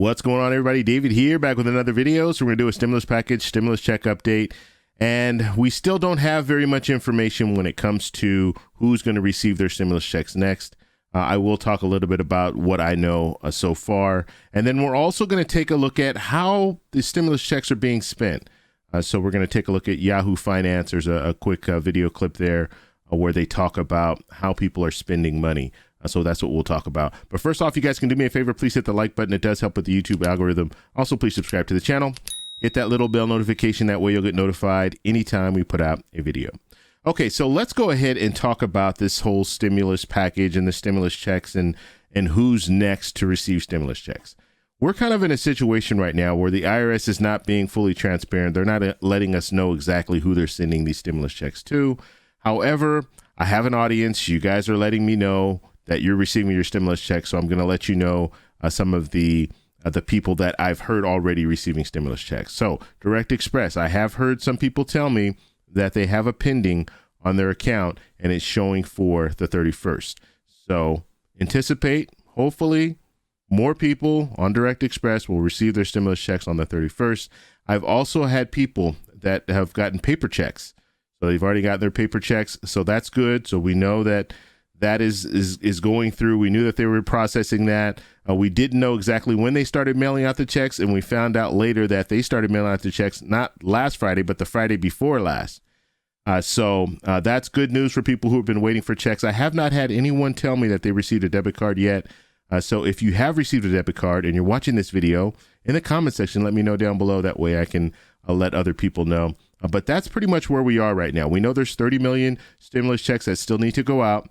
What's going on, everybody? David here, back with another video. So we're going to do a stimulus package, stimulus check update. And we still don't have very much information when it comes to who's going to receive their stimulus checks next. I will talk a little bit about what I know so far. And then we're also going to take a look at how the stimulus checks are being spent. So we're going to take a look at Yahoo Finance. There's a quick video clip there where they talk about how people are spending money. So that's what we'll talk about. But first off, you guys can do me a favor. Please hit the like button. It does help with the YouTube algorithm. Also, please subscribe to the channel. Hit that little bell notification. That way you'll get notified anytime we put out a video. Okay, so let's go ahead and talk about this whole stimulus package and the stimulus checks and who's next to receive stimulus checks. We're kind of in a situation right now where the IRS is not being fully transparent. They're not letting us know exactly who they're sending these stimulus checks to. However, I have an audience. You guys are letting me know that you're receiving your stimulus check. So I'm going to let you know some of the people that I've heard already receiving stimulus checks. So Direct Express, I have heard some people tell me that they have a pending on their account and it's showing for the 31st. So anticipate, hopefully, more people on Direct Express will receive their stimulus checks on the 31st. I've also had people that have gotten paper checks. So they've already got their paper checks. So that's good. So we know that is going through. We knew that they were processing that. We didn't know exactly when they started mailing out the checks, and we found out later that they started mailing out the checks not last Friday, but the Friday before last. So that's good news for people who have been waiting for checks. I have not had anyone tell me that they received a debit card yet. So if you have received a debit card and you're watching this video, in the comment section, let me know down below. That way I can let other people know. But that's pretty much where we are right now. We know there's 30 million stimulus checks that still need to go out,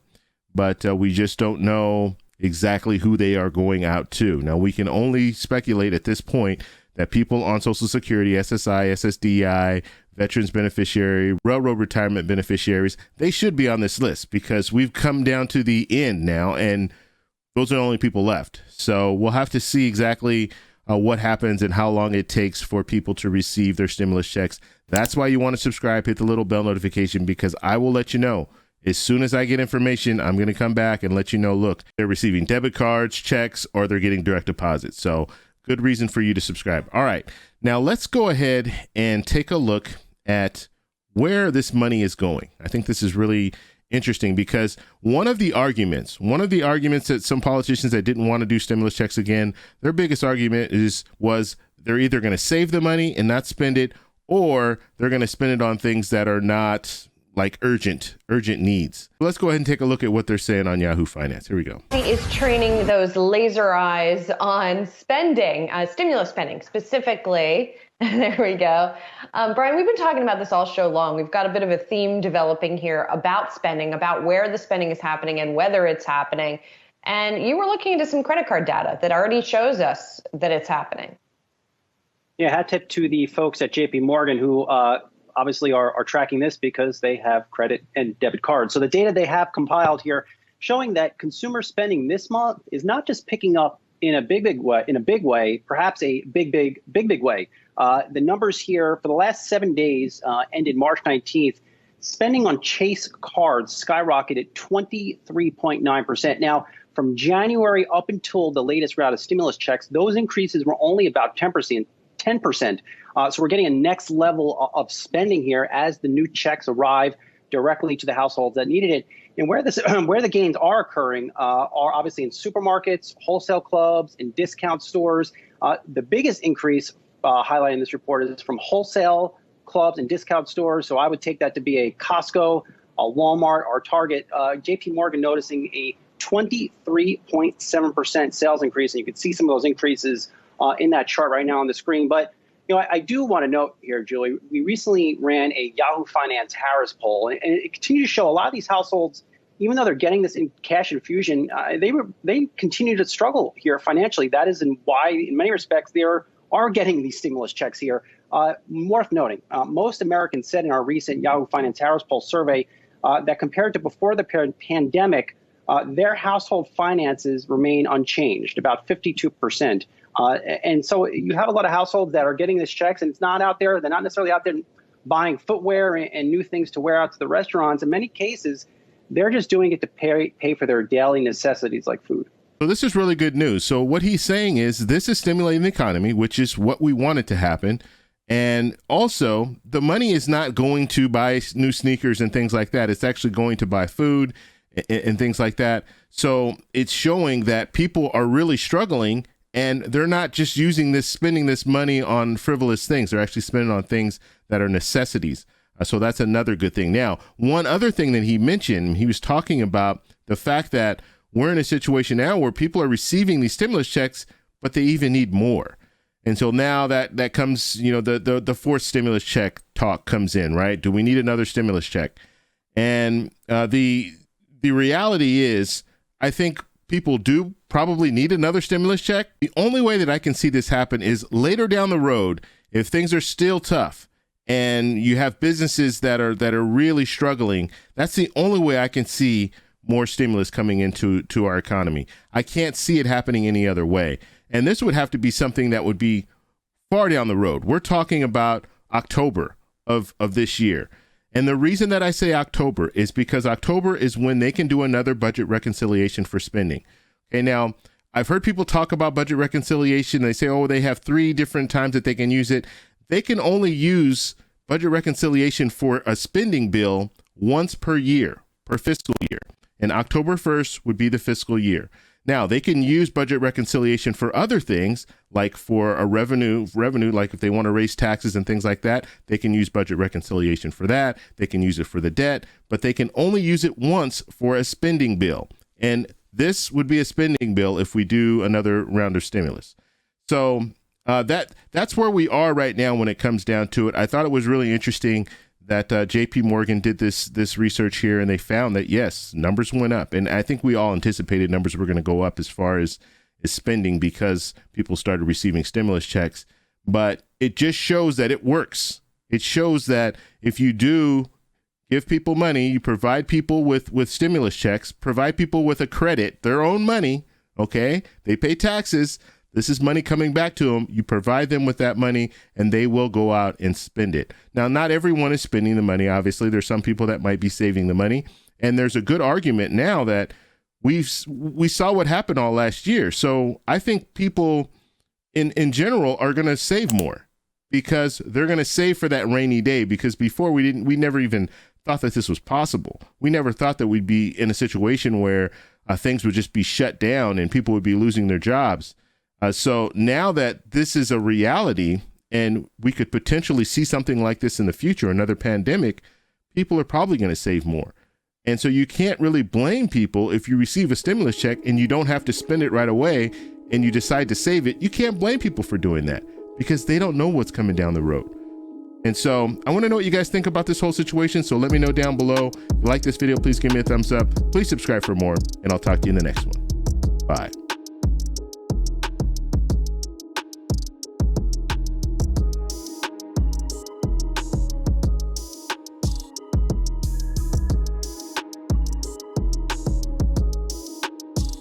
but we just don't know exactly who they are going out to. Now, we can only speculate at this point that people on Social Security, SSI, SSDI, Veterans Beneficiary, Railroad Retirement Beneficiaries, they should be on this list because we've come down to the end now, and those are the only people left. So we'll have to see exactly what happens and how long it takes for people to receive their stimulus checks. That's why you want to subscribe, hit the little bell notification, because I will let you know. As soon as I get information, I'm going to come back and let you know, look, they're receiving debit cards, checks, or they're getting direct deposits. So good reason for you to subscribe. All right. Now let's go ahead and take a look at where this money is going. I think this is really interesting because one of the arguments that some politicians that didn't want to do stimulus checks again, their biggest argument was they're either going to save the money and not spend it, or they're going to spend it on things that are not like urgent needs. Let's go ahead and take a look at what they're saying on Yahoo Finance. Here we go. Is training those laser eyes on spending, stimulus spending specifically. There we go. Brian, we've been talking about this all show long. We've got a bit of a theme developing here about spending, about where the spending is happening and whether it's happening. And you were looking into some credit card data that already shows us that it's happening. Yeah, hat tip to the folks at JP Morgan who obviously are tracking this because they have credit and debit cards. So the data they have compiled here showing that consumer spending this month is not just picking up in a big way, perhaps a big way. The numbers here for the last 7 days ended March 19th, spending on Chase cards skyrocketed 23.9%. Now, from January up until the latest round of stimulus checks, those increases were only about 10%. So we're getting a next level of spending here as the new checks arrive directly to the households that needed it. And where the gains are occurring are obviously in supermarkets, wholesale clubs, and discount stores. The biggest increase highlighted in this report is from wholesale clubs and discount stores. So I would take that to be a Costco, a Walmart, or Target. JP Morgan noticing a 23.7% sales increase. And you can see some of those increases in that chart right now on the screen. But I do want to note here, Julie, we recently ran a Yahoo Finance Harris poll, and it continues to show a lot of these households, even though they're getting this in cash infusion, they continue to struggle here financially. That is why, in many respects, they are getting these stimulus checks here. Worth noting, most Americans said in our recent Yahoo Finance Harris poll survey that compared to before the pandemic, their household finances remain unchanged, about 52%. And so you have a lot of households that are getting these checks, and it's not out there. They're not necessarily out there buying footwear and new things to wear out to the restaurants. In many cases, they're just doing it to pay for their daily necessities like food. So this is really good news. So what he's saying is this is stimulating the economy, which is what we want it to happen. And also, the money is not going to buy new sneakers and things like that. It's actually going to buy food and things like that. So it's showing that people are really struggling, and they're not just spending this money on frivolous things. They're actually spending on things that are necessities. So that's another good thing. Now, one other thing that he mentioned, he was talking about the fact that we're in a situation now where people are receiving these stimulus checks, but they even need more. And so now that comes, the fourth stimulus check talk comes in, right? Do we need another stimulus check? And the reality is, I think people do probably need another stimulus check. The only way that I can see this happen is later down the road, if things are still tough and you have businesses that are really struggling. That's the only way I can see more stimulus coming into our economy. I can't see it happening any other way. And this would have to be something that would be far down the road. We're talking about October of this year. And the reason that I say October is because October is when they can do another budget reconciliation for spending. Okay, now I've heard people talk about budget reconciliation. They say, oh, they have 3 different times that they can use it. They can only use budget reconciliation for a spending bill once per year, per fiscal year. And October 1st would be the fiscal year. Now, they can use budget reconciliation for other things, like for a revenue, like if they want to raise taxes and things like that, they can use budget reconciliation for that. They can use it for the debt, but they can only use it once for a spending bill. And this would be a spending bill if we do another round of stimulus. So that's where we are right now when it comes down to it. I thought it was really interesting that JP Morgan did this research here, and they found that, yes, numbers went up. And I think we all anticipated numbers were going to go up as far as spending because people started receiving stimulus checks. But it just shows that it works. It shows that if you do give people money, you provide people with stimulus checks, provide people with a credit, their own money, okay? They pay taxes. This is money coming back to them. You provide them with that money and they will go out and spend it. Now, not everyone is spending the money. Obviously, there's some people that might be saving the money. And there's a good argument now that we saw what happened all last year. So I think people in general are going to save more because they're going to save for that rainy day, because before we never even thought that this was possible. We never thought that we'd be in a situation where things would just be shut down and people would be losing their jobs. So now that this is a reality and we could potentially see something like this in the future, another pandemic, people are probably going to save more. And so you can't really blame people if you receive a stimulus check and you don't have to spend it right away and you decide to save it. You can't blame people for doing that because they don't know what's coming down the road. And so I want to know what you guys think about this whole situation. So let me know down below. If you like this video, please give me a thumbs up. Please subscribe for more, and I'll talk to you in the next one. Bye.